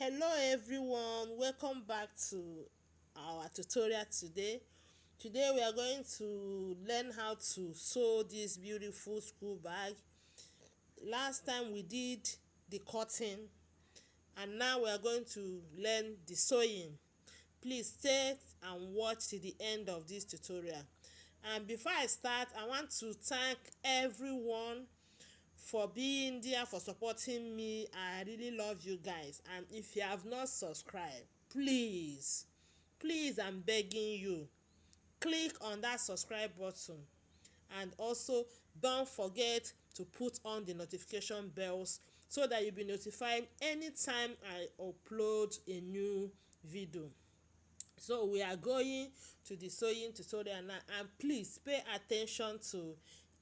Hello everyone, welcome back to our tutorial today. Today we are going to learn how to sew this beautiful school bag. Last time we did the cutting and now we are going to learn the sewing. Please stay and watch till the end of this tutorial. And before I start, I want to thank everyone for being there, for supporting me. I really love you guys, and if you have not subscribed, please I'm begging you, click on that subscribe button, and also don't forget to put on the notification bells so that you'll be notified anytime I upload a new video. So we are going to the sewing tutorial now, and please pay attention to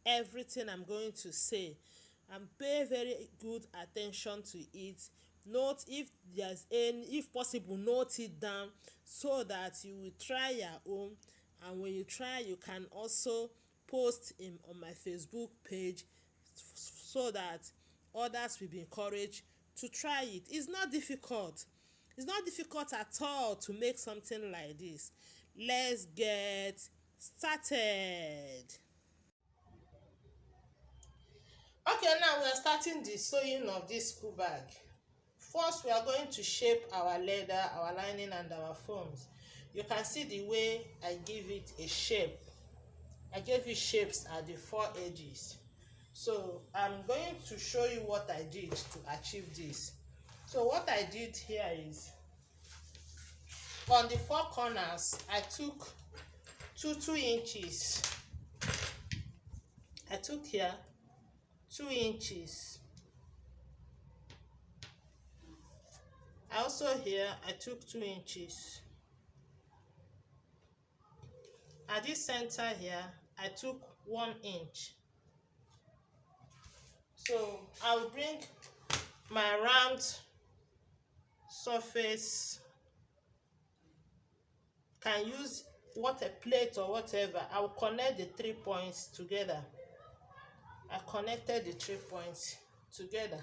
everything I'm going to say and pay very good attention to it. Note if there's any, if possible, note it down so that you will try your own, and when you try you can also post in on my Facebook page so that others will be encouraged to try it. It's not difficult at all to make something like this. Let's get started. Okay, now we are starting the sewing of this school bag. First, we are going to shape our leather, our lining, and our foams. You can see the way I give it a shape. I gave it shapes at the four edges. So I'm going to show you what I did to achieve this. So what I did here is, on the four corners I took two inches. I took here 2 inches. Also here I took 2 inches. At this center here I took 1 inch. So I will bring my round surface, can use what a plate or whatever. I will connect the 3 points together. I connected the 3 points together.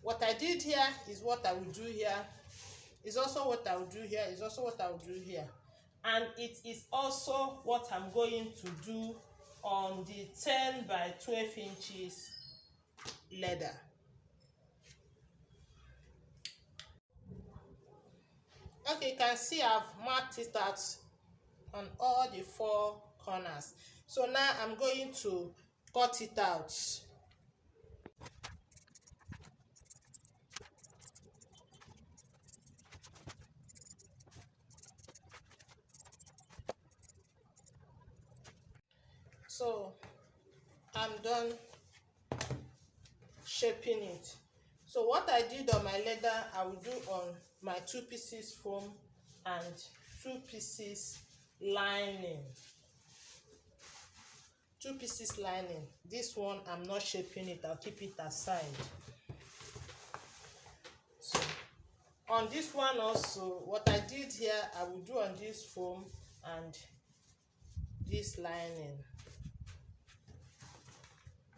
What I did here is what I will do here. Is also what I will do here. Is also what I will do here. And it is also what I'm going to do on the 10 by 12 inches leather. Okay, you can see I've marked it out on all the four corners. So now I'm going to cut it out. So I'm done shaping it. So what I did on my leather, I will do on my 2 pieces foam and 2 pieces lining. 2 pieces lining. This one I'm not shaping it, I'll keep it aside. So on this one also, what I did here, I will do on this foam and this lining.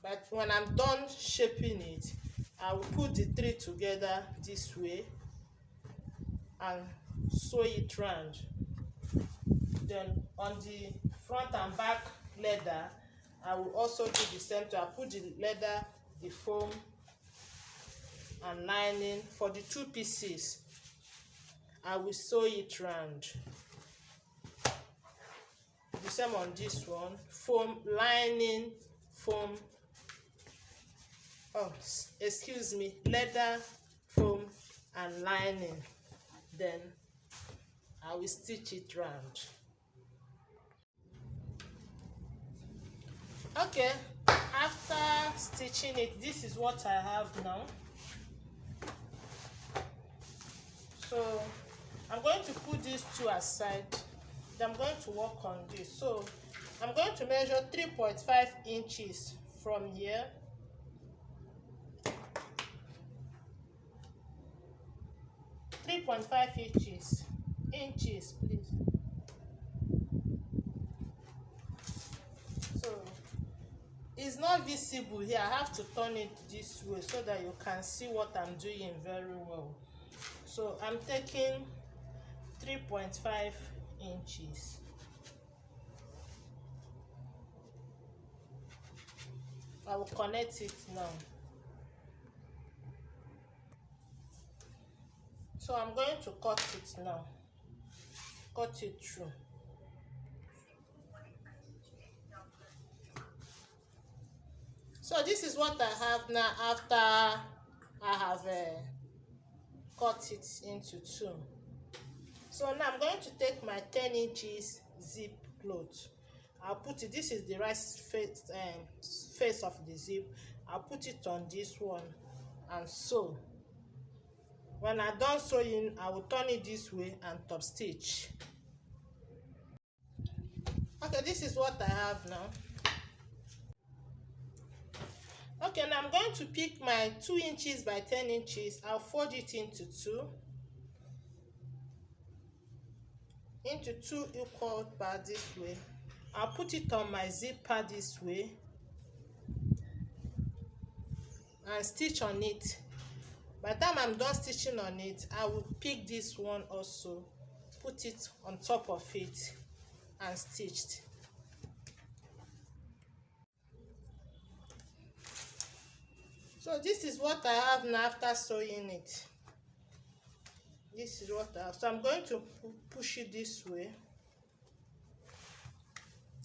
But when I'm done shaping it, I will put the 3 together this way and sew it round. Then on the front and back leather, I will also do the same. So I put the leather, the foam and lining. For the 2 pieces, I will sew it round. The same on this one. Foam, lining, foam. Oh, excuse me, leather, foam and lining. Then I will stitch it round. Okay, after stitching it, this is what I have now. So I'm going to put these 2 aside. Then I'm going to work on this. So I'm going to measure 3.5 inches from here. 3.5 inches, please. So it's not visible here. I have to turn it this way so that you can see what I'm doing very well. So I'm taking 3.5 inches. I will connect it now. So I'm going to cut it now. Cut it through. So this is what I have now after I have cut it into two. So now I'm going to take my 10 inches zip cloth. I'll put it, this is the right face of the zip. I'll put it on this one and sew. When I'm done sewing, I will turn it this way and top stitch. Okay, this is what I have now. Okay, now I'm going to pick my 2 inches by 10 inches. I'll fold it into two equal parts this way. I'll put it on my zipper this way and stitch on it. By the time I'm done stitching on it, I will pick this one also, put it on top of it and stitched. So this is what I have now after sewing it. This is what I have. So I'm going to push it this way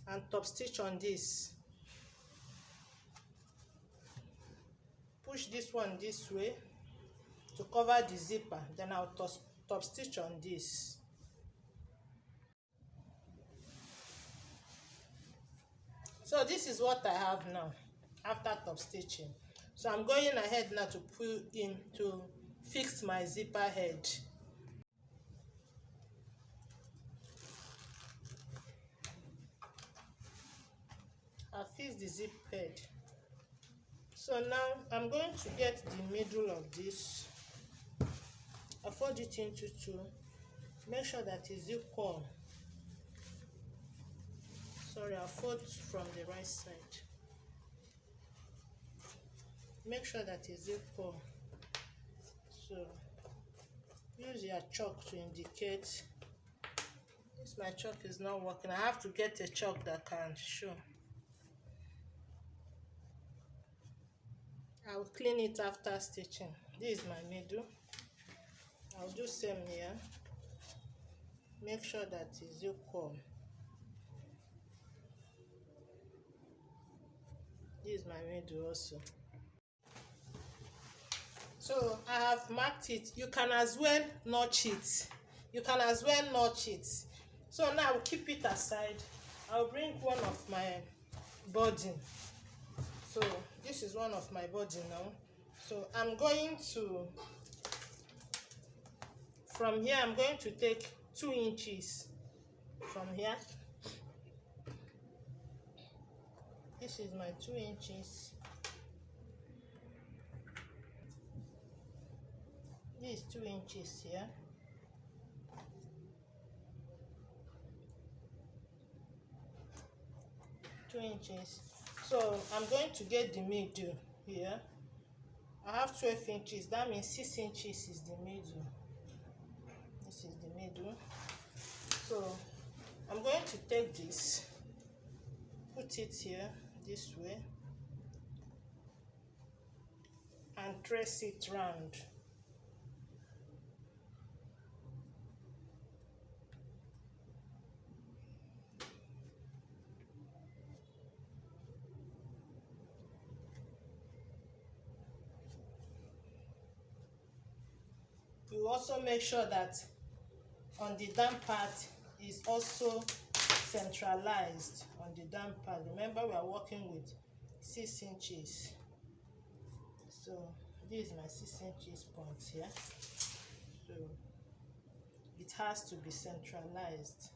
and top stitch on this. Push this one this way to cover the zipper, then I'll top stitch on this. So this is what I have now after top stitching. So I'm going ahead now to fix my zipper head. I'll fix the zip head. So now I'm going to get the middle of this. I fold it into two. Make sure that it's equal. Sorry, I'll fold from the right side. Make sure that it's equal. So use your chalk to indicate. This my chalk is not working. I have to get a chalk that can show. I will clean it after stitching. This is my middle. I'll do same here. Make sure that it's equal. This is my middle also. So I have marked it. You can as well notch it. So now I'll keep it aside. I'll bring one of my boarding. So this is one of my boarding now. So I'm going to, from here I'm going to take 2 inches from here. This is my 2 inches. This is 2 inches here. So I'm going to get the middle here. I have 12 inches. That means 6 inches is the middle. This is the middle. So I'm going to take this, put it here this way, and trace it round. You also make sure that on the down part is also centralized on the down part. Remember, we are working with 6 inches. So this is my 6 inches point here. So it has to be centralized.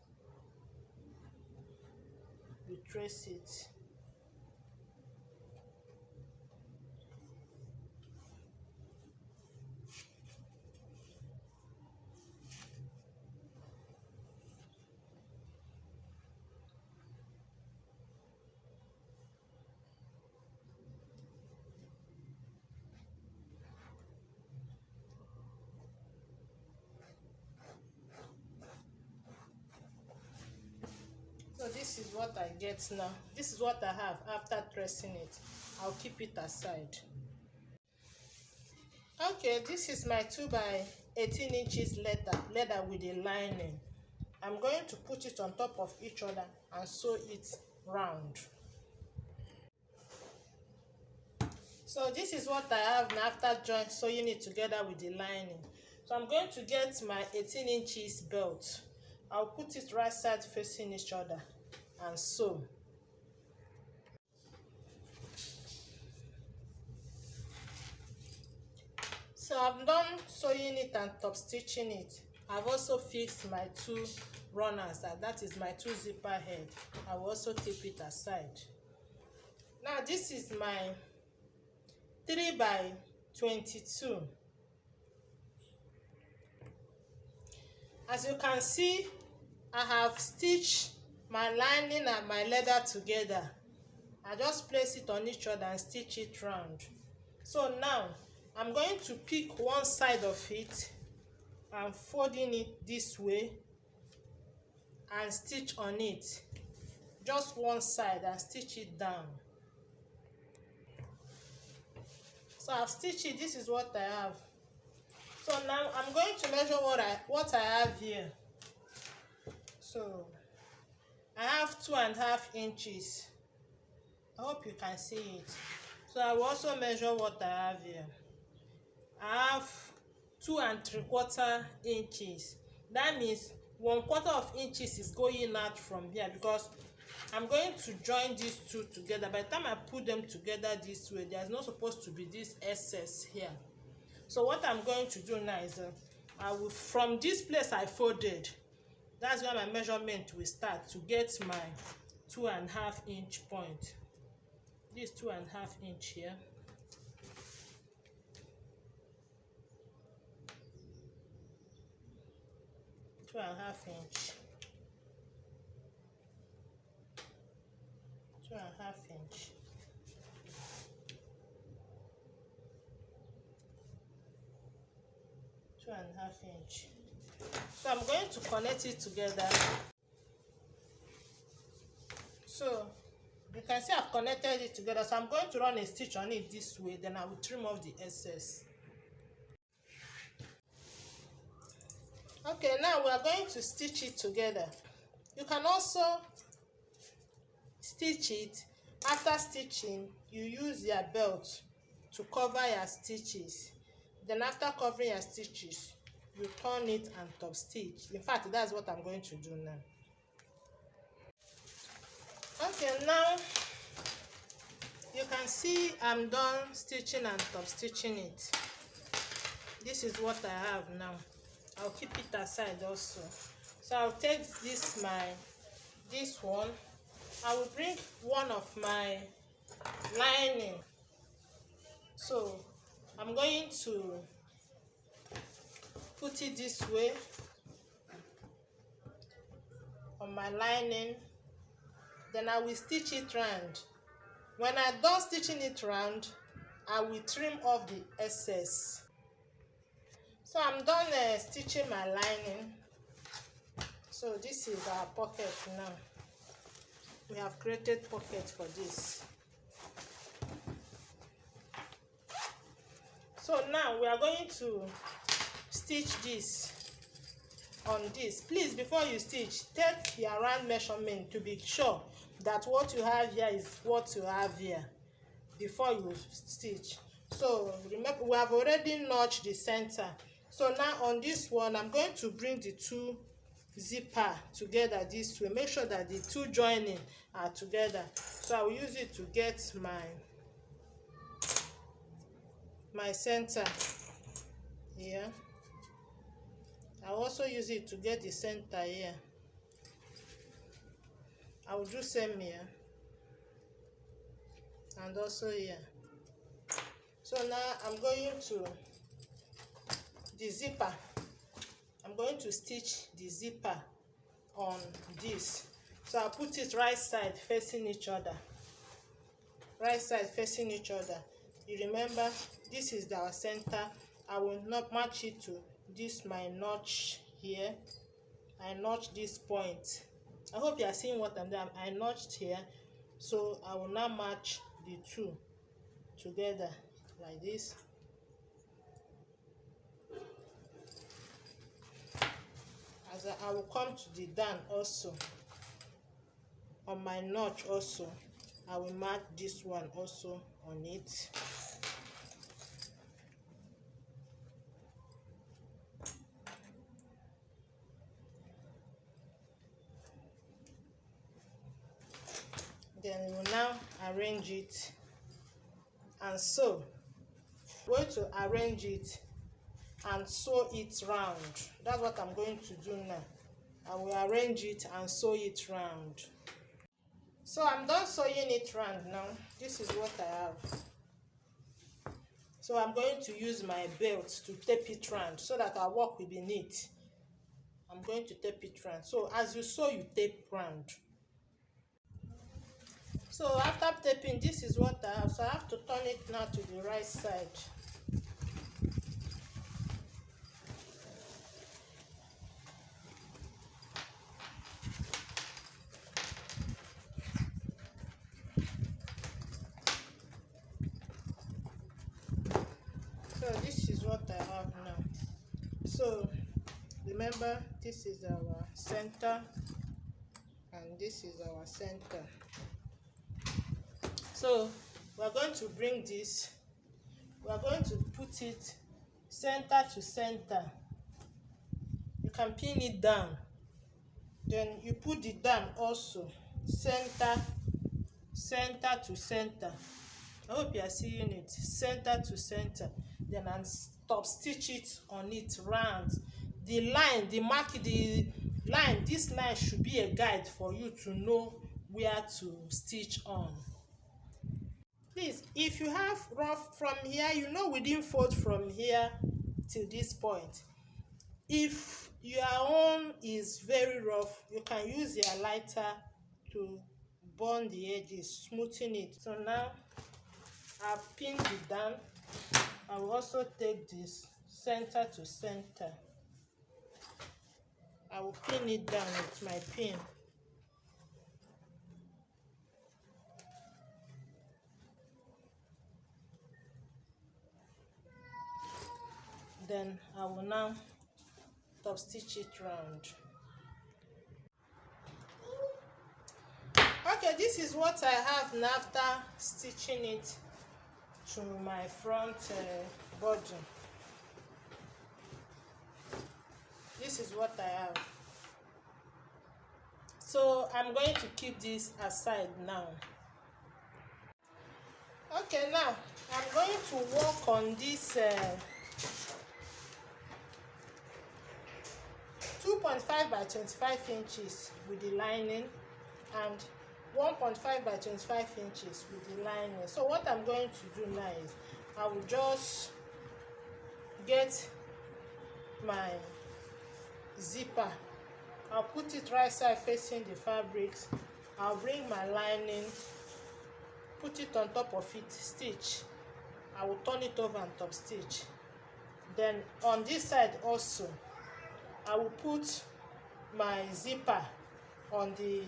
We trace it. what I get now. This is what I have after tracing it. I'll keep it aside. Okay, this is my 2 by 18 inches leather with a lining. I'm going to put it on top of each other and sew it round. So this is what I have now after sewing it together with the lining. So I'm going to get my 18 inches belt. I'll put it right side facing each other and sew. So I'm done sewing it and top stitching it. I've also fixed my 2 runners, that is my 2 zipper head. I will also keep it aside. Now this is my 3 by 22. As you can see, I have stitched my lining and my leather together. I just place it on each other and stitch it round. So now I'm going to pick one side of it and folding it this way and stitch on it. Just one side and stitch it down. So I've stitched it. This is what I have. So now I'm going to measure what I have here. So I have 2.5 inches. I hope you can see it. So I will also measure what I have here. I have 2 3/4 inches. That means 1/4 inches is going out from here because I'm going to join these two together. By the time I put them together this way, there's not supposed to be this excess here. So what I'm going to do now is I will, from this place I folded, that's where my measurement will start to get my 2.5 inch point. This 2.5 inch here. Two and a half inch. 2.5 inch. Two and a half inch. So I'm going to connect it together. So you can see I've connected it together. So I'm going to run a stitch on it this way, then I will trim off the excess. Okay, now we are going to stitch it together. You can also stitch it. After stitching, you use your belt to cover your stitches. Then after covering your stitches, you turn it and top stitch. In fact, that's what I'm going to do now. Okay, now you can see I'm done stitching and top stitching it. This is what I have now. I'll keep it aside also. So I'll take this one. I will bring one of my lining. So I'm going to put it this way on my lining. Then I will stitch it round. When I'm done stitching it round, I will trim off the excess. So I'm done stitching my lining. So this is our pocket now. We have created pocket for this. So now we are going to stitch this on this. Please, before you stitch, take your round measurement to be sure that what you have here is what you have here before you stitch. So remember, we have already notched the center. So now on this one, I'm going to bring the 2 zipper together this way. Make sure that the 2 joining are together. So I will use it to get my center here. I will also use it to get the center here. I will do same here and also here. So now I'm going to the zipper. I'm going to stitch the zipper on this. So I'll put it right side facing each other. Right side facing each other. You remember, this is our center. I will not match it to this my notch here. I notch this point I hope you are seeing what I'm doing. I notched here, so I will now match the two together like this. As I will come to the down also. On my notch also, I will mark this one also on it. Then we will now arrange it and sew. I'm going to arrange it and sew it round. That's what I'm going to do now. I will arrange it and sew it round. So I'm done sewing it round now. This is what I have. So I'm going to use my belt to tape it round so that our work will be neat. I'm going to tape it round. So as you sew, you tape round. So after taping, this is what I have. So I have to turn it now to the right side. So this is what I have now. So remember, this is our center and this is our center. So we're going to bring this, we're going to put it center to center. You can pin it down, then you put it down also center to center. I hope you are seeing it, center to center. Then I top stitch it on it round. The line, the mark, the line, this line should be a guide for you to know where to stitch on. Please, if you have rough from here, you know we didn't fold from here till this point. If your own is very rough, you can use your lighter to burn the edges, smoothen it. So now I've pinned it down. I will also take this center to center. I will pin it down with my pin. Then I will now top stitch it round. Okay, this is what I have now after stitching it to my front body. This is what I have. So I'm going to keep this aside now. Okay, now I'm going to work on this 2.5 by 25 inches with the lining and 1.5 by 25 inches with the lining. So what I'm going to do now is I will just get my zipper. I'll put it right side facing the fabrics. I'll bring my lining, put it on top of it, stitch. I will turn it over and top stitch. Then on this side also, I will put my zipper on the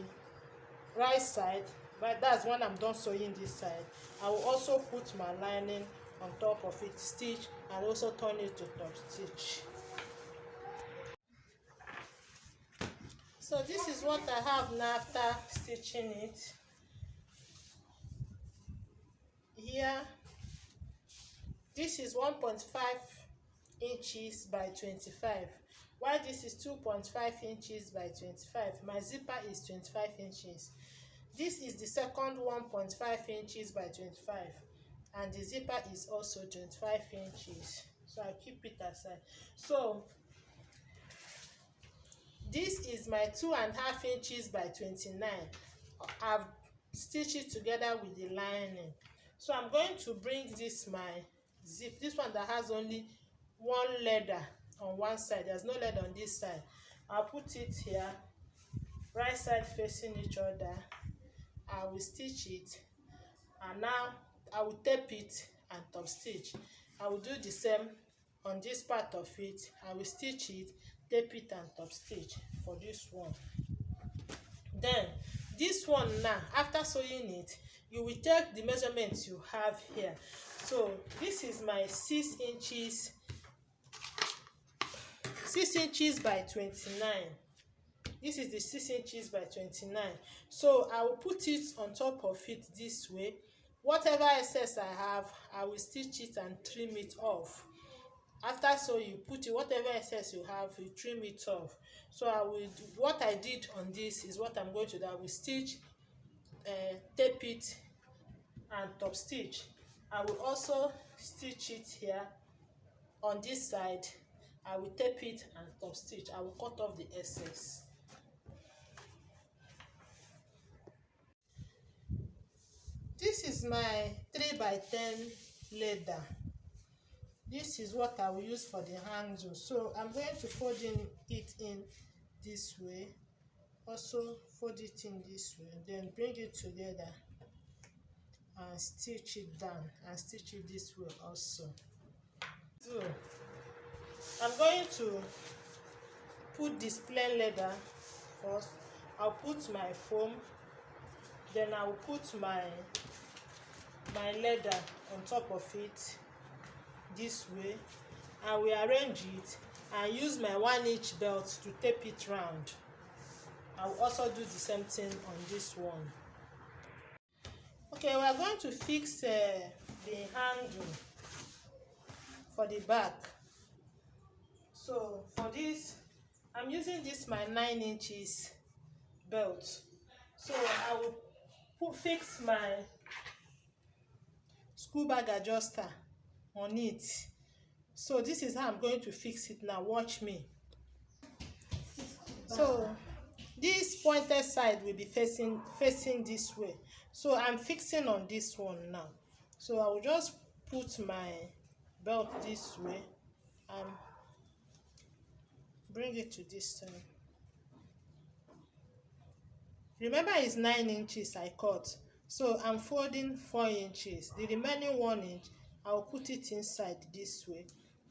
right side, but that's when I'm done sewing this side. I will also put my lining on top of it, stitch, and also turn it to top stitch. So this is what I have now after stitching it. Here, this is 1.5 inches by 25. While this is 2.5 inches by 25, my zipper is 25 inches. This is the second 1.5 inches by 25, and the zipper is also 25 inches. So I keep it aside. So this is my 2.5 inches by 29. I've stitched it together with the lining. So I'm going to bring this my zip, this one that has only one leather on one side, there's no leather on this side. I'll put it here, right side facing each other. I will stitch it, and now I will tape it and top stitch. I will do the same on this part of it. I will stitch it, tape it and top stitch for this one. Then this one now, after sewing it, you will take the measurements you have here. So this is my 6 inches, 6 inches by 29. This is the 6 inches by 29. So I will put it on top of it this way. Whatever excess I have, I will stitch it and trim it off. After so you put it, whatever excess you have, you trim it off. So I will do, what I did on this is what I'm going to do. I will stitch, tape it and top stitch. I will also stitch it here on this side. I will tape it and top stitch. I will cut off the excess. This is my 3x10 leather. This is what I will use for the handle. So I'm going to fold it in this way, also fold it in this way, then bring it together and stitch it down and stitch it this way also. So I'm going to put this plain leather first. I'll put my foam, then I'll put my leather on top of it this way. I will arrange it and use my 1-inch belt to tape it round. I will also do the same thing on this one. Okay, we are going to fix the handle for the back. So for this, I'm using this my 9 inches belt. So I will fix my school bag adjuster on it. So this is how I'm going to fix it now. Watch me. So this pointed side will be facing this way. So I'm fixing on this one now. So I will just put my belt this way and bring it to this side. Remember, it's 9 inches I cut. So I'm folding 4 inches. The remaining 1 inch, I will put it inside this way.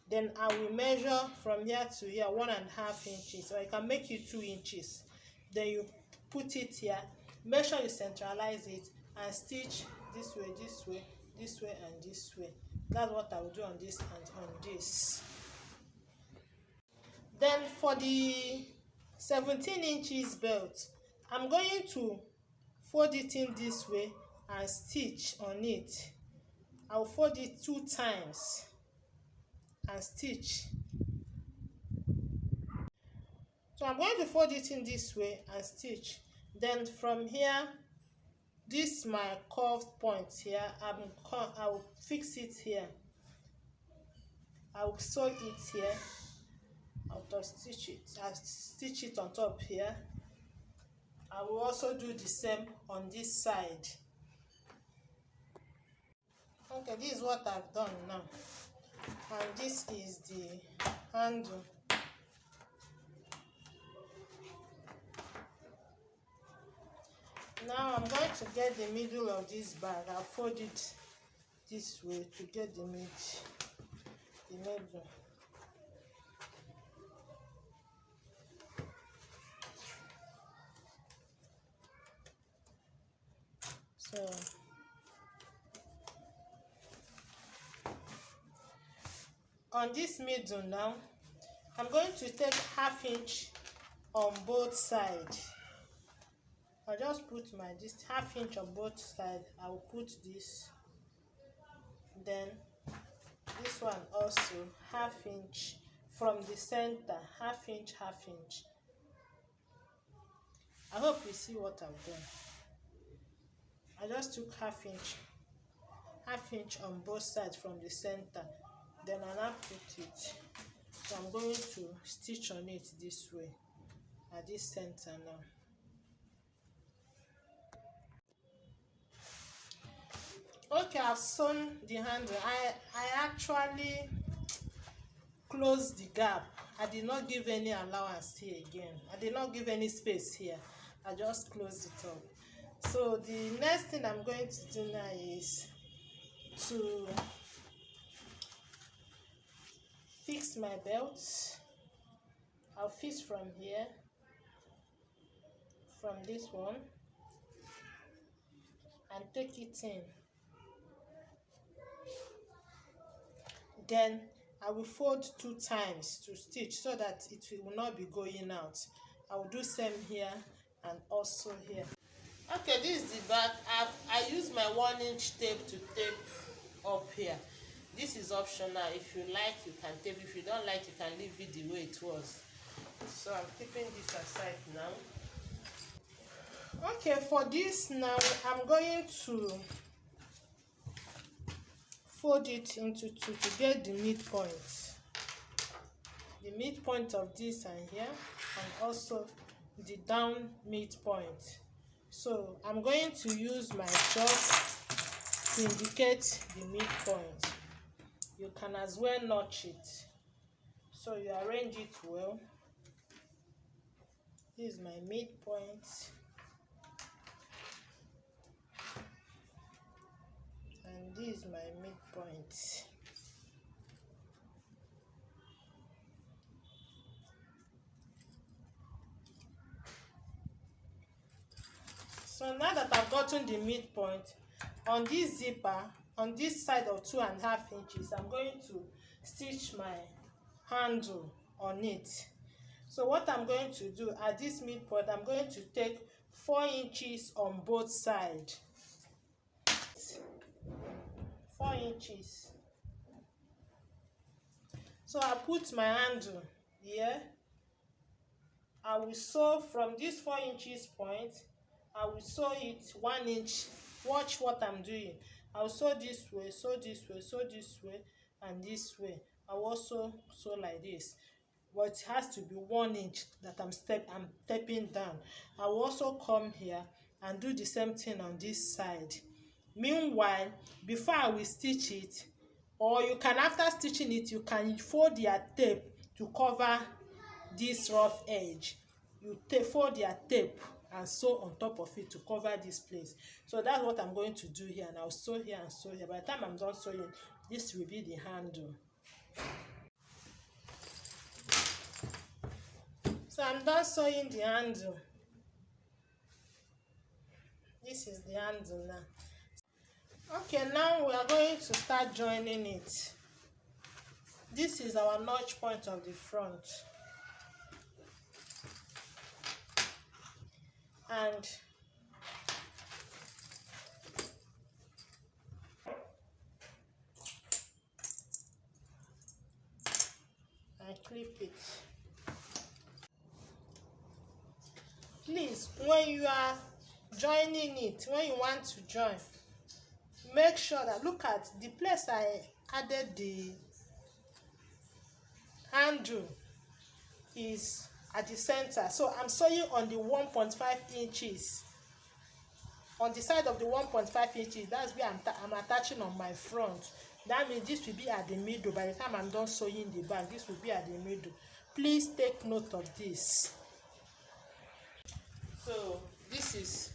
Then I will measure from here to here 1.5 inches. So I can make it 2 inches. Then you put it here. Make sure you centralize it and stitch this way, this way, this way, and this way. That's what I will do on this and on this. Then for the 17 inches belt, I'm going to fold it in this way and stitch on it. I'll fold it 2 times and stitch. So I'm going to fold it in this way and stitch. Then from here, this my curved point here, I will fix it here. I will sew it here. I'll stitch it. I'll stitch it on top here. I will also do the same on this side. Okay, this is what I've done now. And this is the handle. Now I'm going to get the middle of this bag. I'll fold it this way to get the middle. So on this middle now, I'm going to take 1/2 inch on both sides. I'll just put my this 1/2 inch on both sides. I will put this. Then this one also 1/2 inch from the center, 1/2 inch, 1/2 inch. I hope you see what I've done. I just took 1/2 inch on both sides from the center. Then I now put it. So I'm going to stitch on it this way at this center now. Okay, I've sewn the handle. I actually closed the gap. I did not give any allowance here again. I did not give any space here. I just closed it up. So the next thing I'm going to do now is to fix my belt. I'll fix from here from this one and take it in. Then I will fold 2 times to stitch so that it will not be going out. I will do same here and also here. Okay, this is the back. I use my 1-inch tape to tape up here. This is optional. If you like, you can tape. If you don't like, you can leave it the way it was. So I'm keeping this aside now. Okay, for this now, I'm going to fold it into 2 to get the midpoint. The midpoint of this and here, and also the down midpoint. So I'm going to use my chalk to indicate the midpoint. You can as well notch it. So you arrange it well. This is my midpoint. And this is my midpoint. So now that I've gotten the midpoint, on this zipper, on this side of 2.5 inches, I'm going to stitch my handle on it. So what I'm going to do at this midpoint, I'm going to take 4 inches on both sides. 4 inches. So I put my handle here. I will sew from this 4 inches point. I will sew it 1 inch. Watch what I'm doing. I will sew this way, sew this way, sew this way, and this way. I will also sew like this. But it has to be 1 inch that I'm stepping down. I will also come here and do the same thing on this side. Meanwhile, before I will stitch it, or you can, after stitching it, you can fold your tape to cover this rough edge. You fold your tape and sew on top of it to cover this place. So that's what I'm going to do here, and I'll sew here and sew here. By the time I'm done sewing, this will be the handle. So I'm done sewing the handle. This is the handle now. Okay, now we are going to start joining it. This is our notch point of the front. And I clip it. Please, when you are joining it, when you want to join, make sure that, look at the place I added the handle is at the center. So I'm sewing on the 1.5 inches. On the side of the 1.5 inches, that's where I'm attaching on my front. That means this will be at the middle. By the time I'm done sewing the back, this will be at the middle. Please take note of this. So this is,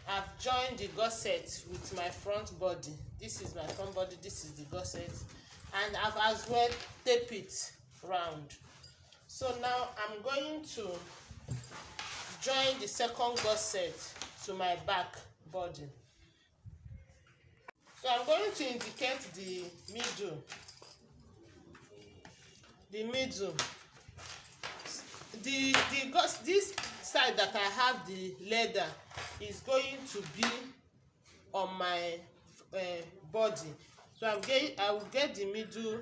I've joined the gusset with my front body. This is my front body, this is the gusset. And I've as well taped it round. So now I'm going to join the second gusset to my back body. So I'm going to indicate the middle. This side that I have the leather is going to be on my body. So I will get the middle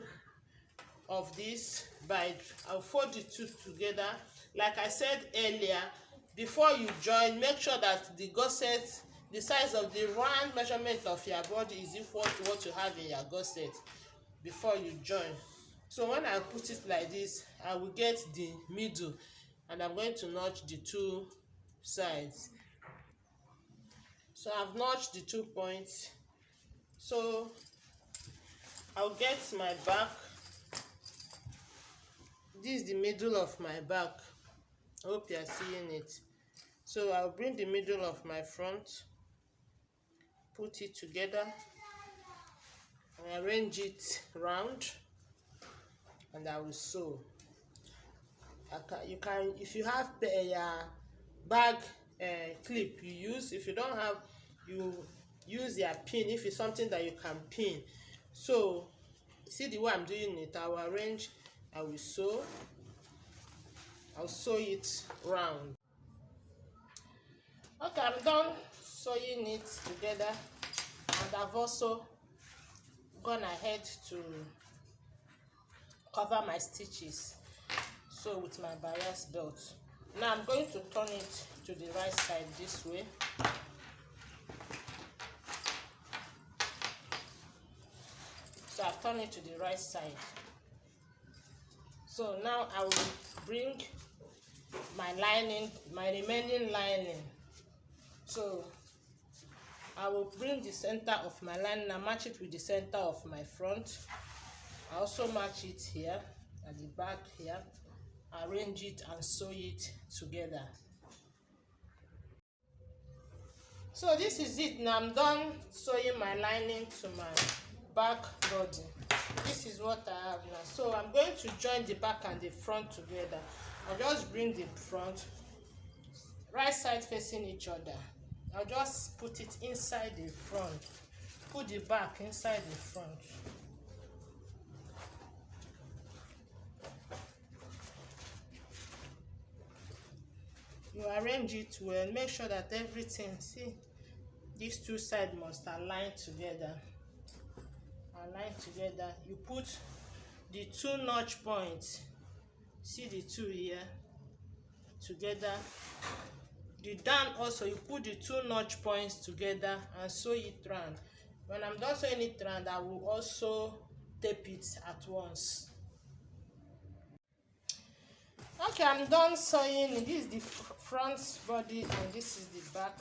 of this by, I'll fold the two together. Like I said earlier, before you join, make sure that the gusset, the size of the round measurement of your body is equal to what you have in your gusset before you join. So when I put it like this, I will get the middle, and I'm going to notch the 2 sides. So I've notched the 2 points. So I'll get my back. This is the middle of my back. I hope you are seeing it. So I'll bring the middle of my front, put it together, and arrange it round, and I will sew. You can, if you have bag clip you use. If you don't have, you use your pin if it's something that you can pin. So see the way I'm doing it, I will arrange, I'll sew it round. Okay, I'm done sewing it together, and I've also gone ahead to cover my stitches, so with my bias belt. Now I'm going to turn it to the right side this way. So I've turned it to the right side. So now I will bring my lining, my remaining lining. So I will bring the center of my lining and match it with the center of my front. I also match it here at the back here, arrange it and sew it together. So this is it. Now I'm done sewing my lining to my back body. This is what I have now. So I'm going to join the back and the front together. I'll just bring the front, right side facing each other. I'll just put it inside the front, put the back inside the front. You arrange it well, make sure that everything, see, these two sides must align together. You put the two notch points, see the two here, together. The down also, you put the two notch points together and sew it round. When I'm done sewing it round, I will also tape it at once. Okay, I'm done sewing. This is the front body and this is the back.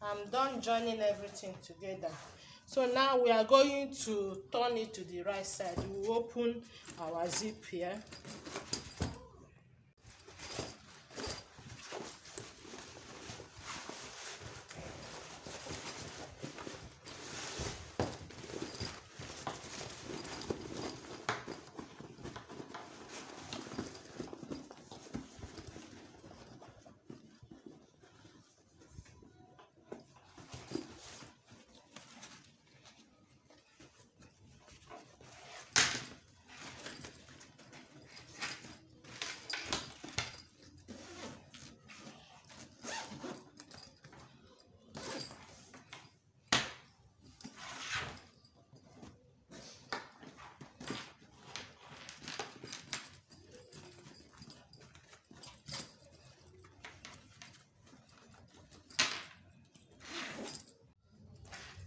I'm done joining everything together. So now we are going to turn it to the right side. We will open our zip here.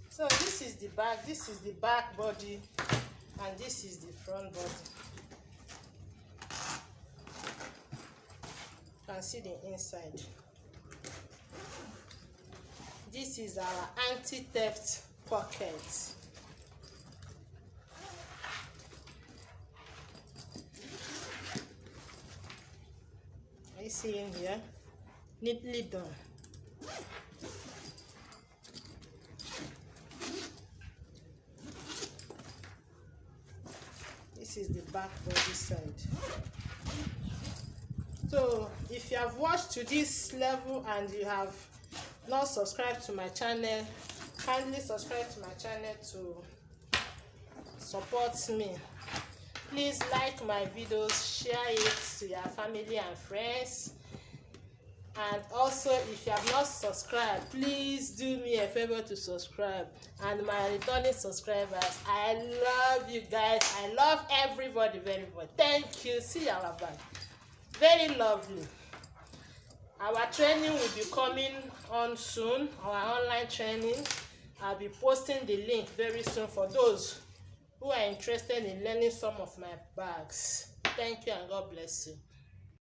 So this is the back body, and this is the front body. You can see the inside. This is our anti-theft pocket. Are you seeing here? Neatly done. This is the back body side. So if you have watched to this level and you have not subscribed to my channel, kindly subscribe to my channel to support me. Please like my videos, share it to your family and friends. And also, if you have not subscribed, please do me a favor to subscribe. And my returning subscribers, I love you guys. I love everybody very much. Thank you. See our back. Very lovely. Our training will be coming on soon, our online training. I'll be posting the link very soon for those who are interested in learning some of my bags. Thank you and God bless you.